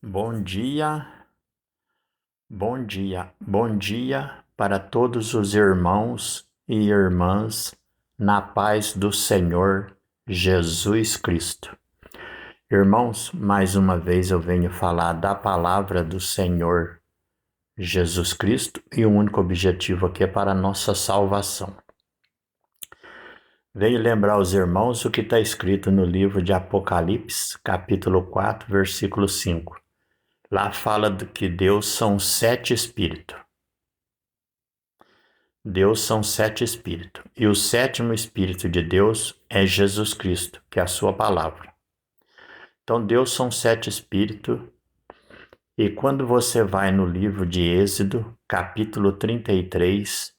Bom dia, bom dia, bom dia para todos os irmãos e irmãs na paz do Senhor Jesus Cristo. Irmãos, mais uma vez eu venho falar da palavra do Senhor Jesus Cristo e o único objetivo aqui é para a nossa salvação. Venho lembrar aos irmãos o que está escrito no livro de Apocalipse, capítulo 4, versículo 5. Lá fala que Deus são 7 espíritos. Deus são 7 espíritos. E o sétimo espírito de Deus é Jesus Cristo, que é a sua palavra. Então Deus são 7 espíritos. E quando você vai no livro de Êxodo, capítulo 33,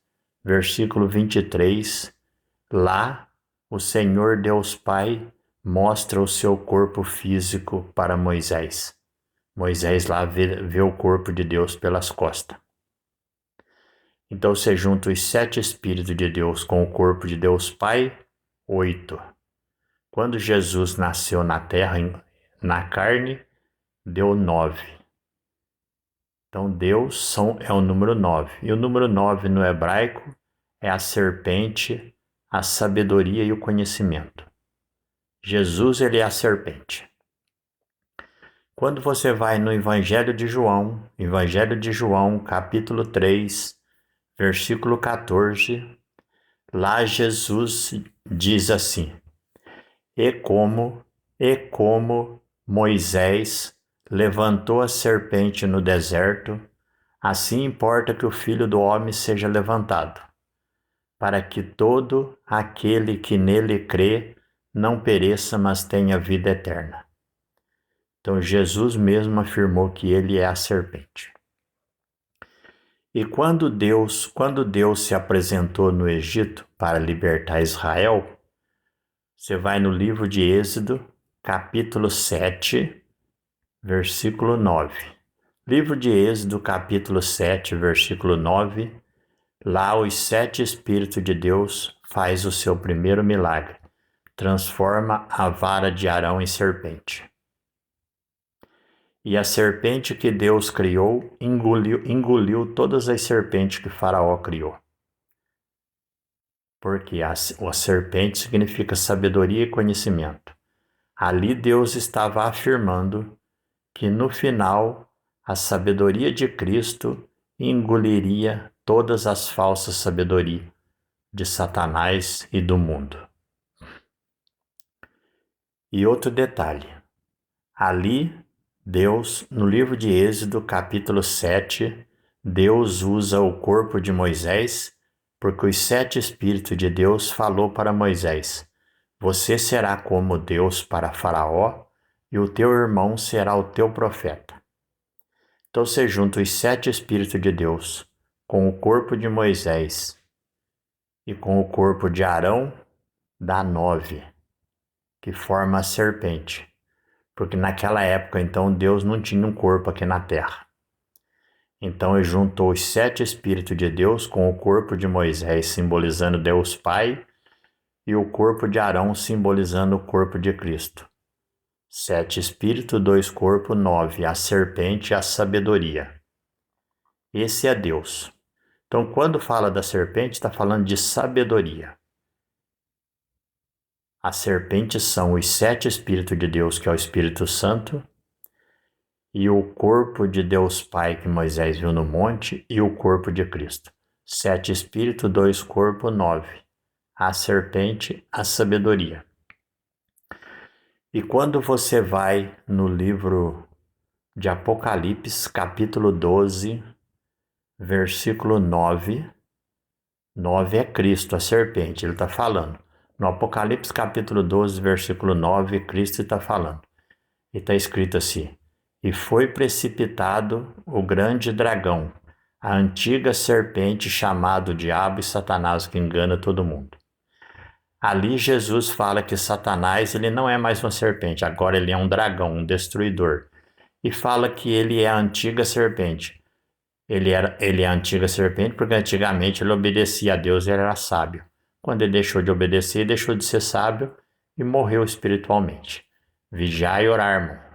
versículo 23, lá o Senhor Deus Pai mostra o seu corpo físico para Moisés. Moisés lá vê o corpo de Deus pelas costas. Então você junta os 7 Espíritos de Deus com o corpo de Deus Pai, 8. Quando Jesus nasceu na terra, na carne, deu 9. Então Deus é o número 9. E o número 9 no hebraico é a serpente, a sabedoria e o conhecimento. Jesus, ele é a serpente. Quando você vai no Evangelho de João, capítulo 3, versículo 14, lá Jesus diz assim: E como Moisés levantou a serpente no deserto, assim importa que o Filho do Homem seja levantado, para que todo aquele que nele crê não pereça, mas tenha vida eterna. Então Jesus mesmo afirmou que ele é a serpente. E quando Deus se apresentou no Egito para libertar Israel, você vai no livro de Êxodo, capítulo 7, versículo 9. Livro de Êxodo, capítulo 7, versículo 9, lá os 7 Espíritos de Deus faz o seu primeiro milagre, transforma a vara de Arão em serpente. E a serpente que Deus criou engoliu todas as serpentes que Faraó criou. Porque a serpente significa sabedoria e conhecimento. Ali Deus estava afirmando que no final a sabedoria de Cristo engoliria todas as falsas sabedorias de Satanás e do mundo. E outro detalhe, ali Deus, no livro de Êxodo, capítulo 7, Deus usa o corpo de Moisés, porque os 7 Espíritos de Deus falou para Moisés: Você será como Deus para Faraó, e o teu irmão será o teu profeta. Então você junta os 7 Espíritos de Deus com o corpo de Moisés e com o corpo de Arão, dá 9, que forma a serpente. Porque naquela época, então, Deus não tinha um corpo aqui na terra. Então ele juntou os 7 Espíritos de Deus com o corpo de Moisés, simbolizando Deus Pai, e o corpo de Arão, simbolizando o corpo de Cristo. 7 Espíritos, 2 corpos, 9, a serpente e a sabedoria. Esse é Deus. Então, quando fala da serpente, está falando de sabedoria. A serpente são os 7 Espíritos de Deus, que é o Espírito Santo, e o corpo de Deus Pai que Moisés viu no monte, e o corpo de Cristo. 7 Espíritos, 2 corpos, 9. A serpente, a sabedoria. E quando você vai no livro de Apocalipse, capítulo 12, versículo 9, 9 é Cristo, a serpente, ele está falando. No Apocalipse capítulo 12, versículo 9, Cristo está falando. E está escrito assim: E foi precipitado o grande dragão, a antiga serpente chamado Diabo e Satanás, que engana todo mundo. Ali Jesus fala que Satanás ele não é mais uma serpente, agora ele é um dragão, um destruidor. E fala que ele é a antiga serpente. Ele é a antiga serpente porque antigamente ele obedecia a Deus e ele era sábio. Quando ele deixou de obedecer, deixou de ser sábio e morreu espiritualmente. Vigiai e orar, irmão.